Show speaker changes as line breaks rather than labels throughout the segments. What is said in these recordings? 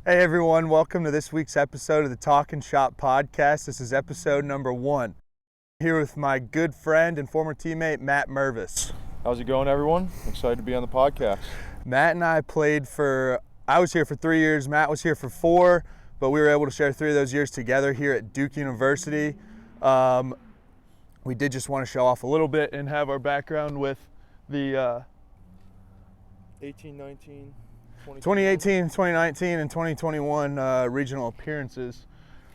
Hey everyone, welcome to this week's episode of the Talkin Shop podcast. This is episode number 1. Here with my good friend and former teammate, Matt Mervis.
How's it going, everyone? Excited to be on the podcast.
Matt and I I was here for 3 years, Matt was here for 4, but we were able to share 3 of those years together here at Duke University. We did just want to show off a little bit and have our background with the
2018,
2019, and 2021 regional appearances.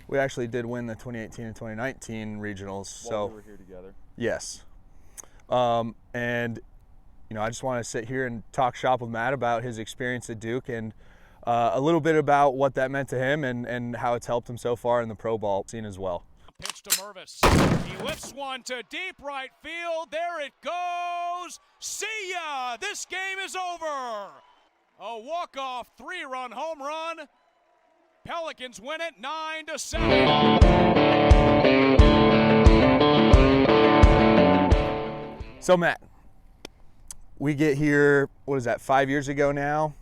We actually did win the 2018 and 2019 regionals.
While we were here together.
Yes. And I just want to sit here and talk shop with Matt about his experience at Duke and a little bit about what that meant to him and how it's helped him so far in the pro ball scene as well.
Pitch to Mervis. He lifts one to deep right field. There it goes. See ya! This game is over. A walk-off 3-run home run. Pelicans win it 9-7.
So Matt, we get here, 5 years ago now?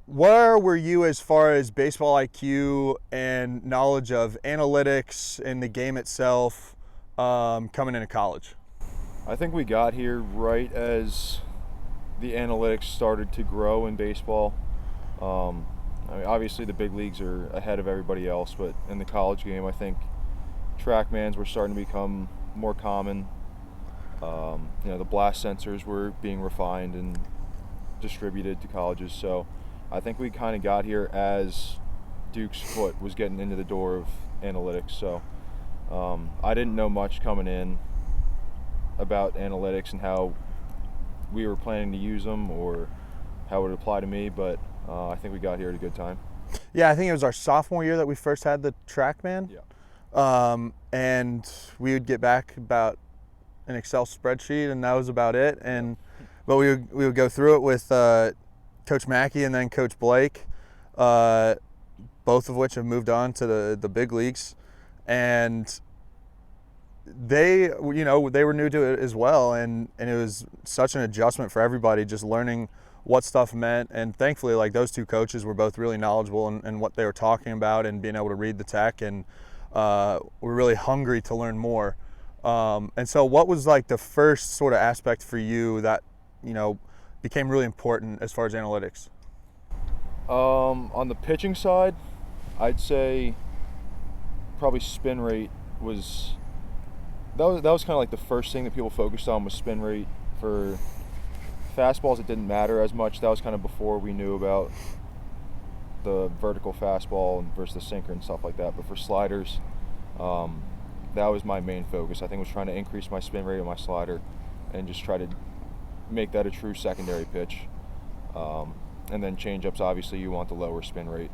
Where were you as far as baseball IQ and knowledge of analytics and the game itself coming into college?
I think we got here right as the analytics started to grow in baseball. Obviously the big leagues are ahead of everybody else, but in the college game, I think TrackMans were starting to become more common. The blast sensors were being refined and distributed to colleges, so I think we kind of got here as Duke's foot was getting into the door of analytics. So I didn't know much coming in about analytics and how we were planning to use them or how it would apply to me, but I think we got here at a good time.
Yeah, I think it was our sophomore year that we first had the TrackMan.
Yeah.
And we would get back about an Excel spreadsheet, and that was about it. But we would go through it with Coach Mackey and then Coach Blake, both of which have moved on to the big leagues, and they were new to it as well, and it was such an adjustment for everybody, just learning what stuff meant. And thankfully, like, those two coaches were both really knowledgeable in what they were talking about and being able to read the tech, and were really hungry to learn more. And so what was like the first sort of aspect for you that became really important as far as analytics?
On the pitching side, I'd say probably spin rate was kind of like the first thing that people focused on, was spin rate. For fastballs, it didn't matter as much. That was kind of before we knew about the vertical fastball versus the sinker and stuff like that. But for sliders, that was my main focus. I think was trying to increase my spin rate on my slider and just try to make that a true secondary pitch. And then change-ups, obviously you want the lower spin rate.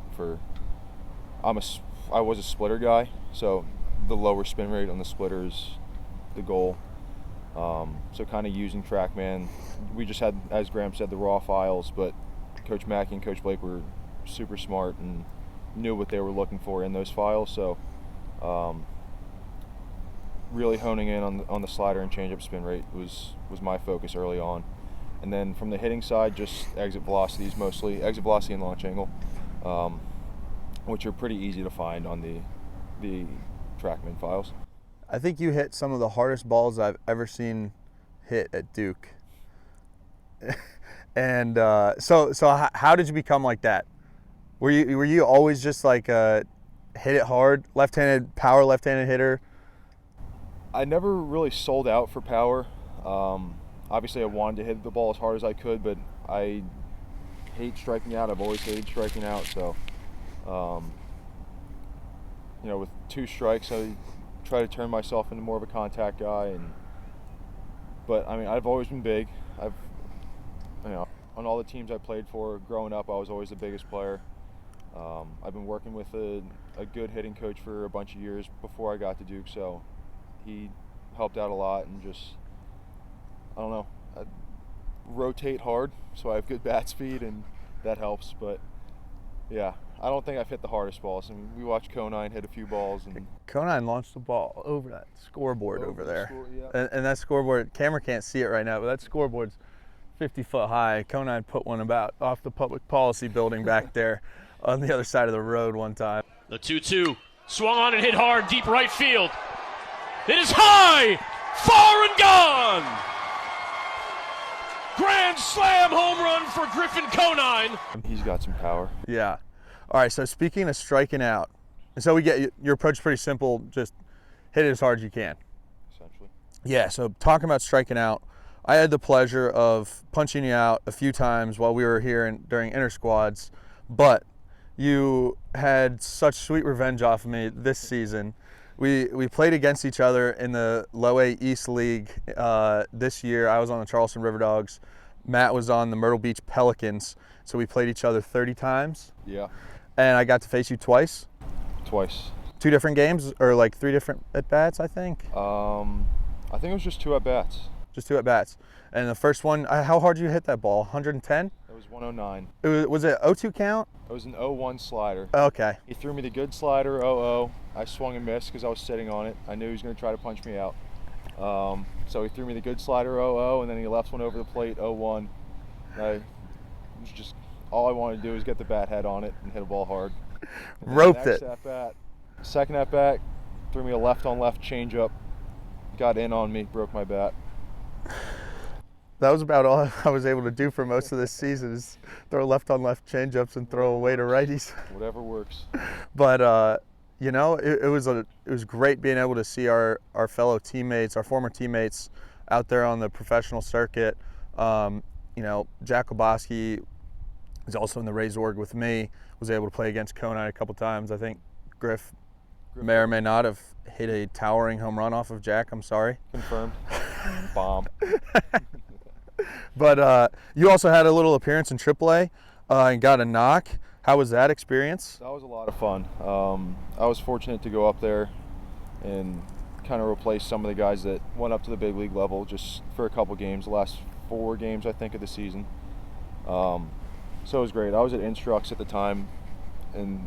I was a splitter guy, so the lower spin rate on the splitter is the goal. So kind of using TrackMan, we just had, as Graham said, the raw files, but Coach Mackey and Coach Blake were super smart and knew what they were looking for in those files. So really honing in on the slider and change-up spin rate was my focus early on. And then from the hitting side, just exit velocities mostly, exit velocity and launch angle, which are pretty easy to find on the TrackMan files.
I think you hit some of the hardest balls I've ever seen hit at Duke. And so how did you become like that? Were you always just like hit it hard, left-handed hitter?
I never really sold out for power. Obviously, I wanted to hit the ball as hard as I could, but I hate striking out. I've always hated striking out. So, with 2 strikes, I try to turn myself into more of a contact guy. But I've always been big. On all the teams I played for growing up, I was always the biggest player. I've been working with a good hitting coach for a bunch of years before I got to Duke, so he helped out a lot, and just, I rotate hard, so I have good bat speed, and that helps. But yeah, I don't think I've hit the hardest balls. We watched Conine hit a few balls, and
Conine launched the ball over that scoreboard over there.
Yeah.
And that scoreboard, camera can't see it right now, but that scoreboard's 50 foot high. Conine put one about off the public policy building back there. on the other side of the road one time.
The 2-2 swung on and hit hard, deep right field. It is high, far and gone. Grand slam home run for Griffin Conine.
He's got some power.
Yeah. All right, so speaking of striking out, so we get your approach is pretty simple, just hit it as hard as you can.
Essentially.
Yeah, so talking about striking out, I had the pleasure of punching you out a few times while we were here during inter squads, but you had such sweet revenge off of me this season. We played against each other in the Low A East League this year. I was on the Charleston River Dogs. Matt was on the Myrtle Beach Pelicans. So we played each other 30 times.
Yeah.
And I got to face you twice.
Twice.
2 different games, or like 3 different at-bats, I think?
I think it was just 2 at-bats.
Just 2 at-bats. And the first one, how hard did you hit that ball? 110?
It was 109.
Was it 0-2 count?
It was an 0-1 slider.
Okay.
He threw me the good slider, 0-0. I swung and missed because I was sitting on it. I knew he was going to try to punch me out. So he threw me the good slider, 0-0, and then he left one over the plate, 0-1. All I wanted to do was get the bat head on it and hit a ball hard.
Roped it.
Second at bat, threw me a left-on-left changeup. Got in on me, broke my bat.
That was about all I was able to do for most of this season, is throw left-on-left changeups and throw away to righties.
Whatever works.
But you know, it was great being able to see our fellow teammates, our former teammates, out there on the professional circuit. You know, Jack Koboski is also in the Rays org with me. Was able to play against Conine a couple times. I think Griff may or may not have hit a towering home run off of Jack. I'm sorry.
Confirmed. Bomb.
But you also had a little appearance in AAA and got a knock. How was that experience?
That was a lot of fun. I was fortunate to go up there and kind of replace some of the guys that went up to the big league level just for a couple games, the last 4 games I think of the season. So it was great. I was at Instructs at the time, and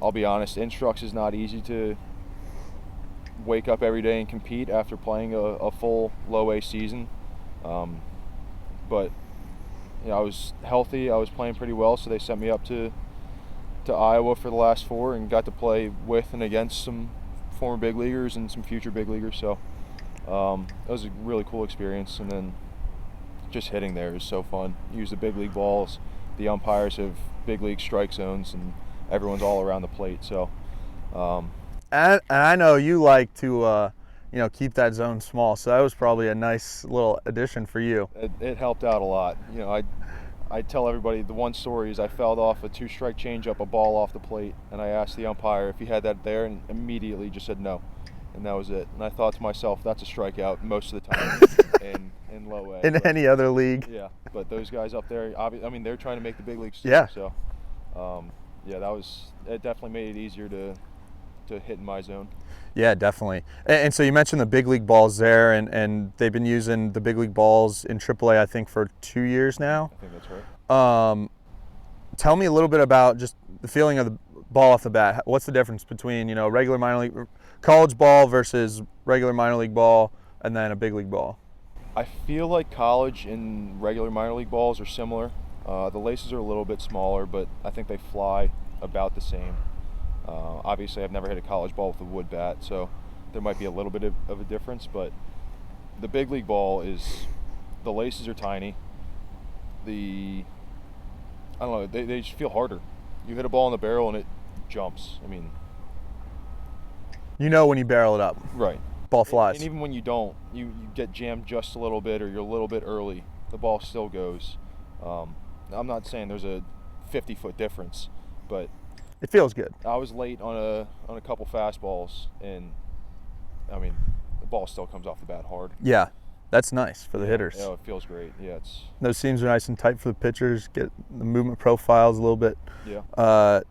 I'll be honest, Instructs is not easy to wake up every day and compete after playing a full low A season. But you know, I was healthy, I was playing pretty well, so they sent me up to Iowa for the last 4 and got to play with and against some former big leaguers and some future big leaguers. So that was a really cool experience. And then just hitting there is so fun. Use the big league balls. The umpires have big league strike zones, and everyone's all around the plate. So,
and I know you like to, you know, keep that zone small. So that was probably a nice little addition for you.
It helped out a lot. You know, I tell everybody the one story is I fouled off a 2-strike changeup, a ball off the plate, and I asked the umpire if he had that there, and immediately just said no, and that was it. And I thought to myself, that's a strikeout most of the time in low A.
In any other league.
Yeah, but those guys up there, I mean, they're trying to make the big leagues too.
Yeah.
So, yeah, it definitely made it easier to hit in my zone.
Yeah, definitely. And so you mentioned the big league balls there, and they've been using the big league balls in AAA, I think, for 2 years now.
I think that's right.
Tell me a little bit about just the feeling of the ball off the bat. What's the difference between, you know, regular minor league, college ball versus regular minor league ball, and then a big league ball?
I feel like college and regular minor league balls are similar. The laces are a little bit smaller, but I think they fly about the same. Obviously, I've never hit a college ball with a wood bat, so there might be a little bit of a difference, but the big league ball the laces are tiny. I don't know, they just feel harder. You hit a ball in the barrel and it jumps. I mean,
you know when you barrel it up.
Right.
Ball flies.
And even when you don't, you get jammed just a little bit, or you're a little bit early, the ball still goes. I'm not saying there's a 50-foot difference, but
it feels good.
I was late on a couple fastballs, and I mean, the ball still comes off the bat hard.
Yeah, that's nice for the hitters.
Yeah, it feels great. Yeah,
those seams are nice and tight for the pitchers. Get the movement profiles a little bit.
Yeah.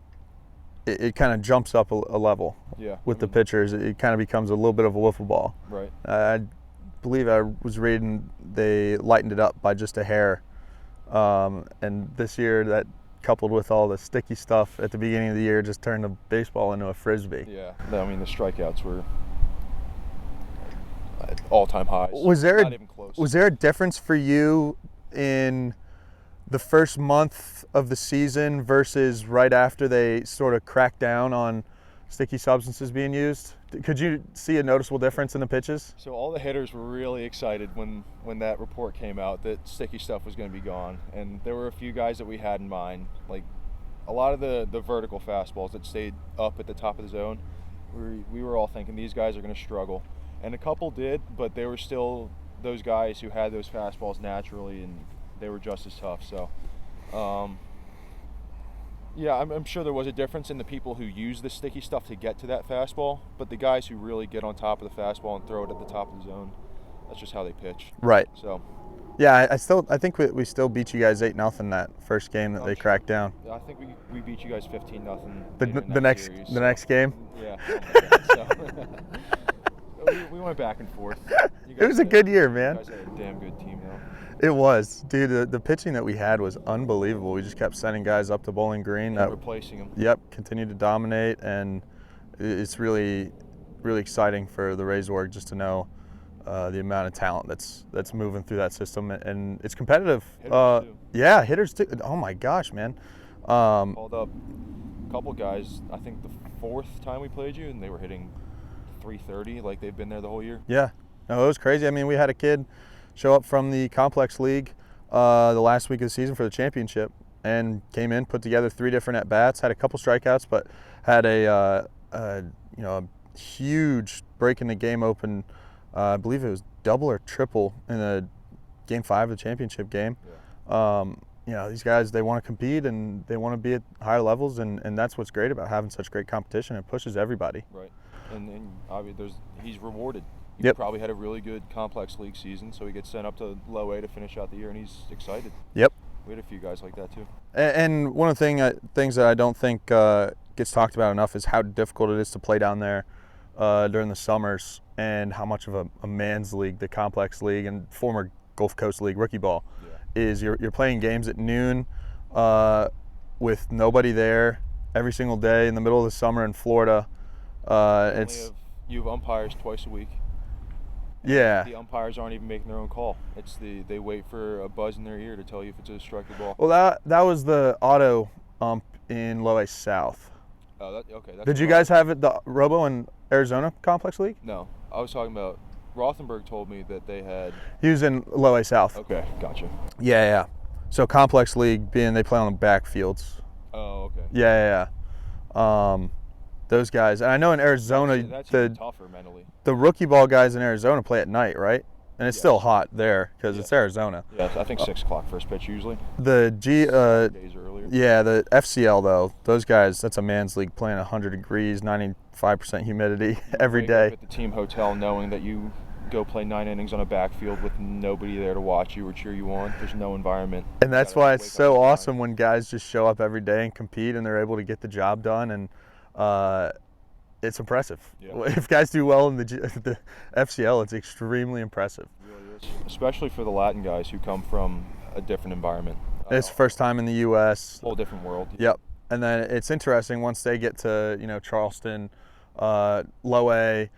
It kind of jumps up a level.
Yeah.
With the pitchers, it kind of becomes a little bit of a wiffle ball.
Right.
I believe I was reading they lightened it up by just a hair, and this year that, coupled with all the sticky stuff at the beginning of the year, just turned the baseball into a frisbee.
Yeah, I mean, the strikeouts were at all-time highs.
Was there
Not even close.
Was there a difference for you in the first month of the season versus right after they sort of cracked down on sticky substances being used? Could you see a noticeable difference in the pitches?
So all the hitters were really excited when that report came out that sticky stuff was going to be gone, and there were a few guys that we had in mind, like a lot of the vertical fastballs that stayed up at the top of the zone. We were all thinking these guys are going to struggle, and a couple did, but they were still those guys who had those fastballs naturally, and they were just as tough. So yeah, I'm sure there was a difference in the people who use the sticky stuff to get to that fastball, but the guys who really get on top of the fastball and throw it at the top of the zone, that's just how they pitch.
Right.
So
yeah, I think we still beat you guys 8-0 that first game that they cracked down.
I think we beat you guys 15-0.
The next game.
Yeah. So, we went back and forth.
It was a good year, man.
You guys had a damn good team now.
It was, dude. The pitching that we had was unbelievable. We just kept sending guys up to Bowling Green.
And replacing them.
Yep, continued to dominate, and it's really, really exciting for the Rays org just to know the amount of talent that's moving through that system, and it's competitive.
Hitters too.
Yeah, hitters too. Oh my gosh, man.
Called up a couple guys. I think the fourth time we played you, and they were hitting 330 like they've been there the whole year.
Yeah, no, it was crazy. I mean, we had a kid show up from the complex league the last week of the season for the championship, and came in, put together 3 different at bats, had a couple strikeouts, but had a huge break in the game open. I believe it was double or triple in the game 5 of the championship game. Yeah. These guys, they want to compete and they want to be at higher levels, and that's what's great about having such great competition. It pushes everybody.
Right, and obviously he's rewarded. He
Yep.
probably had a really good complex league season, so he gets sent up to low A to finish out the year, and he's excited.
Yep.
We had a few guys like that too.
And one of the things that I don't think gets talked about enough is how difficult it is to play down there during the summers, and how much of a man's league, the complex league and former Gulf Coast League rookie ball, is. You're playing games at noon with nobody there every single day in the middle of the summer in Florida.
You have umpires twice a week.
Yeah.
The umpires aren't even making their own call. They wait for a buzz in their ear to tell you if it's a strike ball.
Well, that was the auto ump in Low A South.
Oh, okay.
Did you guys have it, the Robo in Arizona Complex League?
No, I was talking about. Rothenberg told me that they had.
He was in Low A South.
Okay, gotcha.
Yeah. So Complex League, being they play on the backfields.
Oh, okay.
Yeah. Those guys, and I know in Arizona,
that's even tougher mentally.
The rookie ball guys in Arizona play at night, right? And it's still hot there because it's Arizona.
Yeah, I think 6 o'clock first pitch usually.
The
days earlier.
Yeah, the FCL though, those guys, that's a man's league playing 100 degrees, 95% humidity every day.
At the team hotel, knowing that you go play 9 innings on a backfield with nobody there to watch you or cheer you on. There's no environment.
And that's why it's so awesome when guys just show up every day and compete, and they're able to get the job done. And it's impressive. Yeah. If guys do well in the FCL, it's extremely impressive.
It really is. Especially for the Latin guys who come from a different environment.
It's first time in the U.S.
Whole different world.
Yep. And then it's interesting once they get to Charleston, Low A,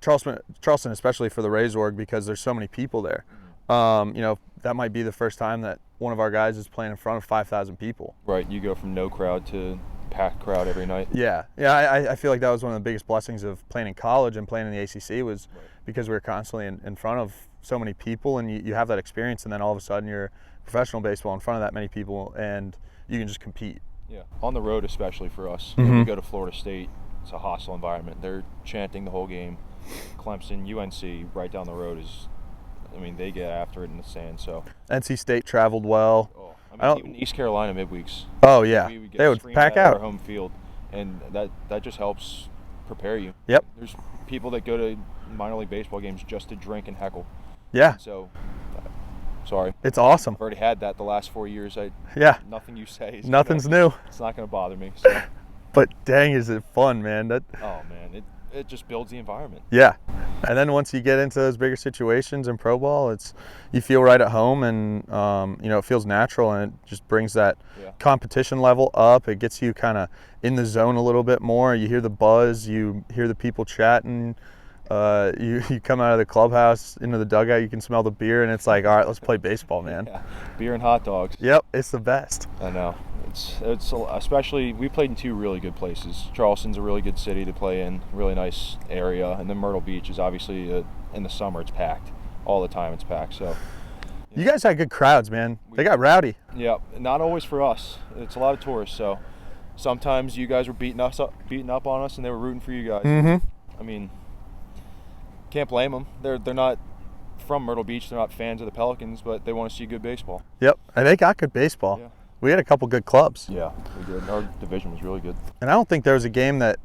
Charleston especially for the Rays org, because there's so many people there. That might be the first time that one of our guys is playing in front of 5,000 people.
Right. You go from no crowd to packed crowd every night.
Yeah. I feel like that was one of the biggest blessings of playing in college and playing in the ACC was because we were constantly in front of so many people, and you have that experience, and then all of a sudden you're professional baseball in front of that many people, and you can just compete.
Yeah, on the road especially for us.
Mm-hmm.
When we go to Florida State, it's a hostile environment. They're chanting the whole game. Clemson, UNC, right down the road they get after it in the sand. So
NC State traveled well.
Even East Carolina midweeks.
Oh yeah, they would pack out
our home field, and that just helps prepare you.
Yep.
There's people that go to minor league baseball games just to drink and heckle.
Yeah.
So, sorry.
It's awesome.
I've already had that the last 4 years. Nothing you say.
Nothing's new.
It's not going to bother me. So.
But dang, is it fun, man?
Oh man, it just builds the environment.
Yeah. And then once you get into those bigger situations in pro ball, you feel right at home, and it feels natural, and it just brings that competition level up. It gets you kind of in the zone a little bit more. You hear the buzz, you hear the people chatting, You come out of the clubhouse into the dugout, you can smell the beer, and it's like, all right, let's play baseball, man.
Yeah. Beer and hot dogs.
Yep, it's the best.
I know. It's especially, we played in 2 really good places. Charleston's a really good city to play in, really nice area, and then Myrtle Beach is obviously in the summer it's packed all the time. It's packed. So
you guys had good crowds, man. They got rowdy.
Yeah, not always for us. It's a lot of tourists. So sometimes you guys were beating up on us, and they were rooting for you guys. I mean, can't blame them. They're not from Myrtle Beach. They're not fans of the Pelicans, but they want to see good baseball.
Yep, and they got good baseball.
Yeah.
We had a couple good clubs.
Yeah, we did. Our division was really good.
And I don't think there was a game that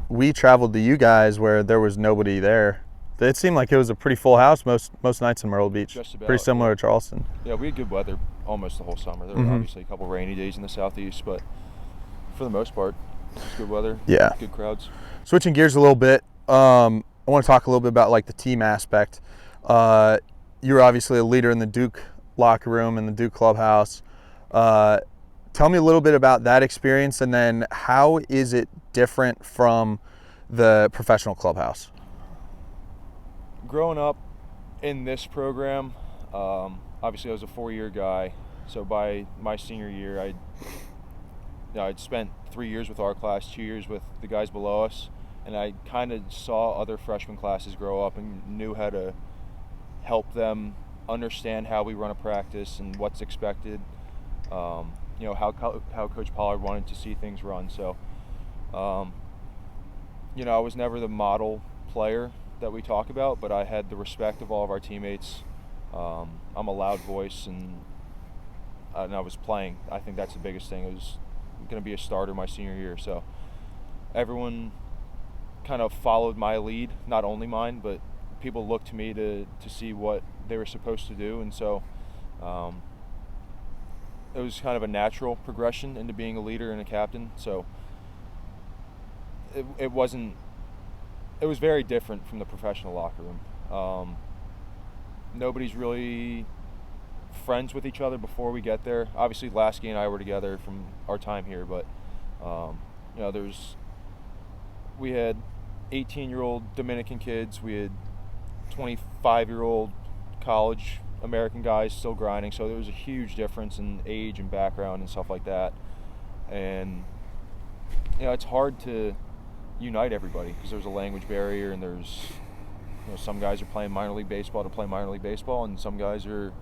we traveled to you guys where there was nobody there. It seemed like it was a pretty full house most nights in Myrtle Beach.
Just about,
pretty similar to Charleston.
Yeah, we had good weather almost the whole summer. There were obviously a couple rainy days in the southeast, but for the most part, it was good weather.
Yeah.
Good crowds.
Switching gears a little bit, I want to talk a little bit about like the team aspect. You were obviously a leader in the Duke locker room and the Duke clubhouse. Tell me a little bit about that experience, and then how is it different from the professional clubhouse?
Growing up in this program, obviously I was a 4-year guy, so by my senior year I'd spent 3 years with our class, 2 years with the guys below us, and I kind of saw other freshman classes grow up and knew how to help them understand how we run a practice and what's expected. How Coach Pollard wanted to see things run. So, I was never the model player that we talk about, but I had the respect of all of our teammates. I'm a loud voice, and I was playing. I think that's the biggest thing. I was going to be a starter my senior year, so everyone kind of followed my lead, not only mine, but people looked to me to see what they were supposed to do, and so it was kind of a natural progression into being a leader and a captain. So it was very different from the professional locker room. Nobody's really friends with each other before we get there. Obviously Lasky and I were together from our time here, but we had 18-year-old Dominican kids, we had 25-year-old college American guys still grinding, so there was a huge difference in age and background and stuff like that. And it's hard to unite everybody because there's a language barrier, and there's some guys are playing minor league baseball to play minor league baseball, and some guys are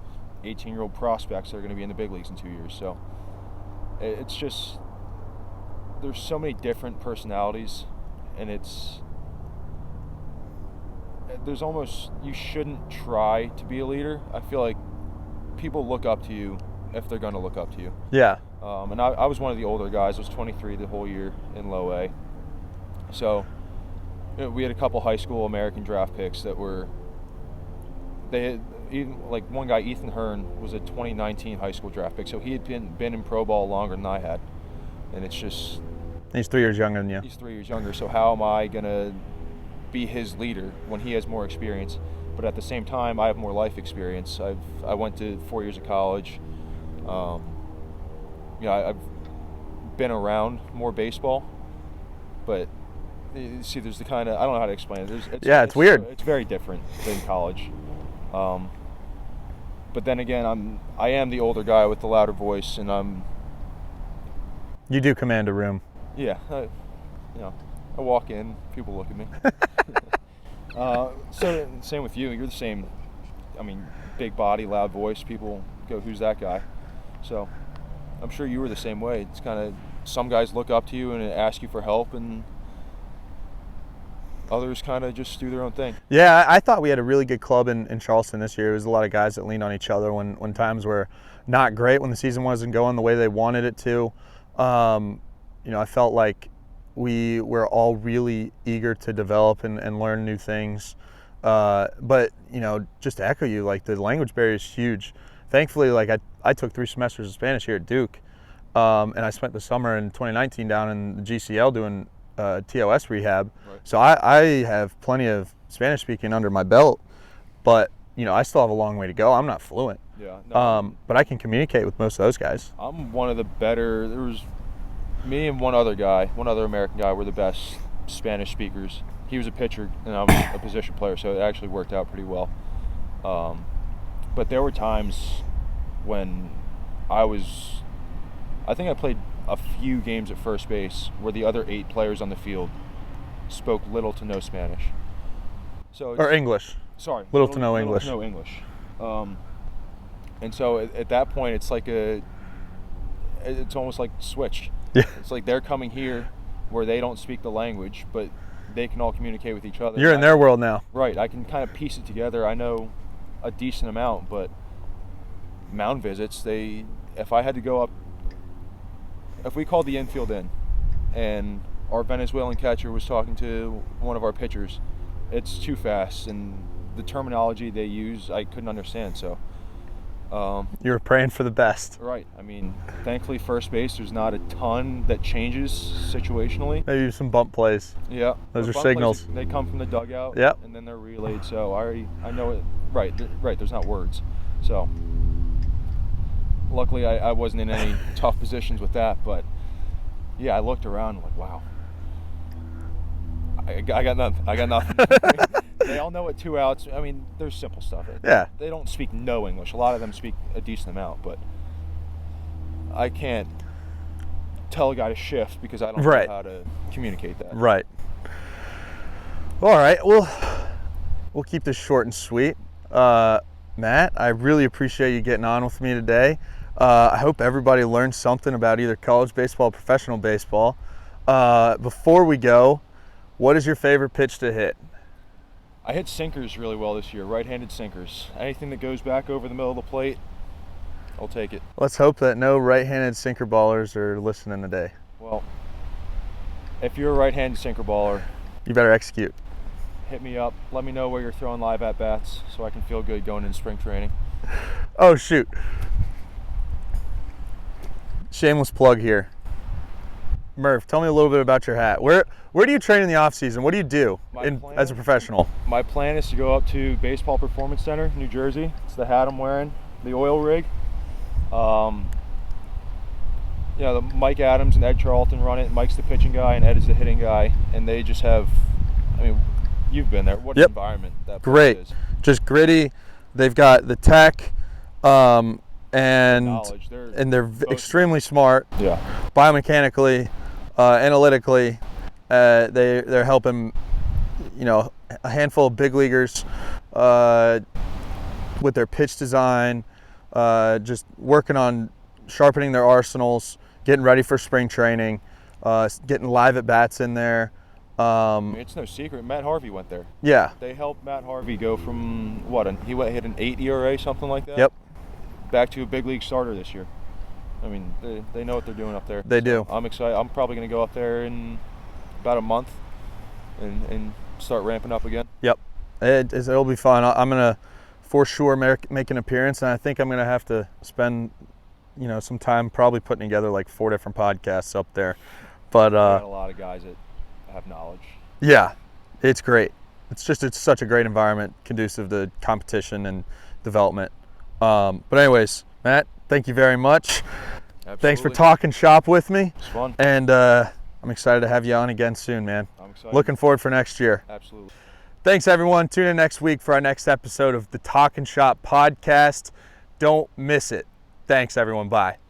18-year-old prospects that are going to be in the big leagues in 2 years. So it's just, there's so many different personalities, and you shouldn't try to be a leader. I feel like people look up to you if they're going to look up to you.
Yeah.
And I was one of the older guys. I was 23 the whole year in low A. So we had a couple high school American draft picks that like one guy, Ethan Hearn, was a 2019 high school draft pick. So he had been in pro ball longer than I had. And it's just...
He's 3 years younger than you.
He's 3 years younger. So how am I going to be his leader when he has more experience? But at the same time, I have more life experience. I went to 4 years of college. I've been around more baseball, but you see, there's the kind of, I don't know how to explain it.
It's weird.
It's very different than college. But then again, I am the older guy with the louder voice, and
You do command a room.
Yeah, I walk in, people look at me. So same with you. You're the same. Big body, loud voice. People go, "Who's that guy?" So I'm sure you were the same way. It's kind of, some guys look up to you and ask you for help, and others kind of just do their own thing.
Yeah, I thought we had a really good club in Charleston this year. It was a lot of guys that leaned on each other when times were not great, when the season wasn't going the way they wanted it to. I felt like we were all really eager to develop and learn new things. But just to echo you, like, the language barrier is huge. Thankfully, like, I took 3 semesters of Spanish here at Duke, and I spent the summer in 2019 down in the GCL doing TOS rehab. Right. So I have plenty of Spanish speaking under my belt, but I still have a long way to go. I'm not fluent.
Yeah. No,
but I can communicate with most of those guys.
I'm one of the better. There was me and one other American guy were the best Spanish speakers he was a pitcher and I was a position player, so it actually worked out pretty well. But there were times when I think I played a few games at first base where the other 8 players on the field spoke little to no Spanish.
Or English.
Sorry.
Little to no English.
Little to no English. And so at that point, it's like it's almost like switched.
Yeah.
It's like they're coming here where they don't speak the language, but they can all communicate with each other.
You're in their world now.
Right. I can kind of piece it together. I know a decent amount, but mound visits, if I had to go up, if we called the infield in and our Venezuelan catcher was talking to one of our pitchers, it's too fast, and the terminology they use I couldn't understand. So
you were praying for the best.
Right. I mean, thankfully first base, there's not a ton that changes situationally.
Maybe some bump plays.
Yeah.
Those
The
are
bump
signals.
plays, they come from the dugout.
Yep.
And then they're relayed. So I know it. Right. There's not words. So luckily I wasn't in any tough positions with that. But yeah, I looked around like, wow. I got nothing. I got nothing. They all know it 2 outs. I mean, there's simple stuff.
Yeah.
They don't speak no English. A lot of them speak a decent amount, but I can't tell a guy to shift because I don't know how to communicate that.
Right. All right. We'll keep this short and sweet. Matt, I really appreciate you getting on with me today. I hope everybody learned something about either college baseball or professional baseball. Before we go, what is your favorite pitch to hit?
I hit sinkers really well this year, right-handed sinkers. Anything that goes back over the middle of the plate, I'll take it.
Let's hope that no right-handed sinker ballers are listening today.
Well, if you're a right-handed sinker baller,
you better execute.
Hit me up. Let me know where you're throwing live at-bats so I can feel good going into spring training.
Oh, shoot. Shameless plug here. Merv, tell me a little bit about your hat. Where do you train in the off season? What do you do as a professional?
My plan is to go up to Baseball Performance Center, New Jersey. It's the hat I'm wearing, the oil rig. The Mike Adams and Ed Charlton run it. Mike's the pitching guy and Ed is the hitting guy, and they just have. I mean, you've been there. What an environment that place is.
Just gritty. They've got the tech, and
knowledge.
They're extremely smart.
Yeah.
Biomechanically. Analytically, they're helping, a handful of big leaguers with their pitch design, just working on sharpening their arsenals, getting ready for spring training, getting live at bats in there.
It's no secret. Matt Harvey went there.
Yeah.
They helped Matt Harvey go from he hit an 8 ERA, something like that.
Yep.
Back to a big league starter this year. I mean, they know what they're doing up there.
They do.
I'm excited. I'm probably going to go up there in about a month and start ramping up again.
Yep. It'll be fun. I'm going to, for sure, make an appearance, and I think I'm going to have to spend, some time probably putting together like 4 different podcasts up there. But
got a lot of guys that have knowledge.
Yeah, it's great. It's such a great environment, conducive to competition and development. But anyways, Matt, thank you very much.
Absolutely.
Thanks for talking shop with me.
It's fun.
And I'm excited to have you on again soon, man.
I'm excited.
Looking forward for next year.
Absolutely.
Thanks, everyone. Tune in next week for our next episode of the Talkin Shop podcast. Don't miss it. Thanks, everyone. Bye.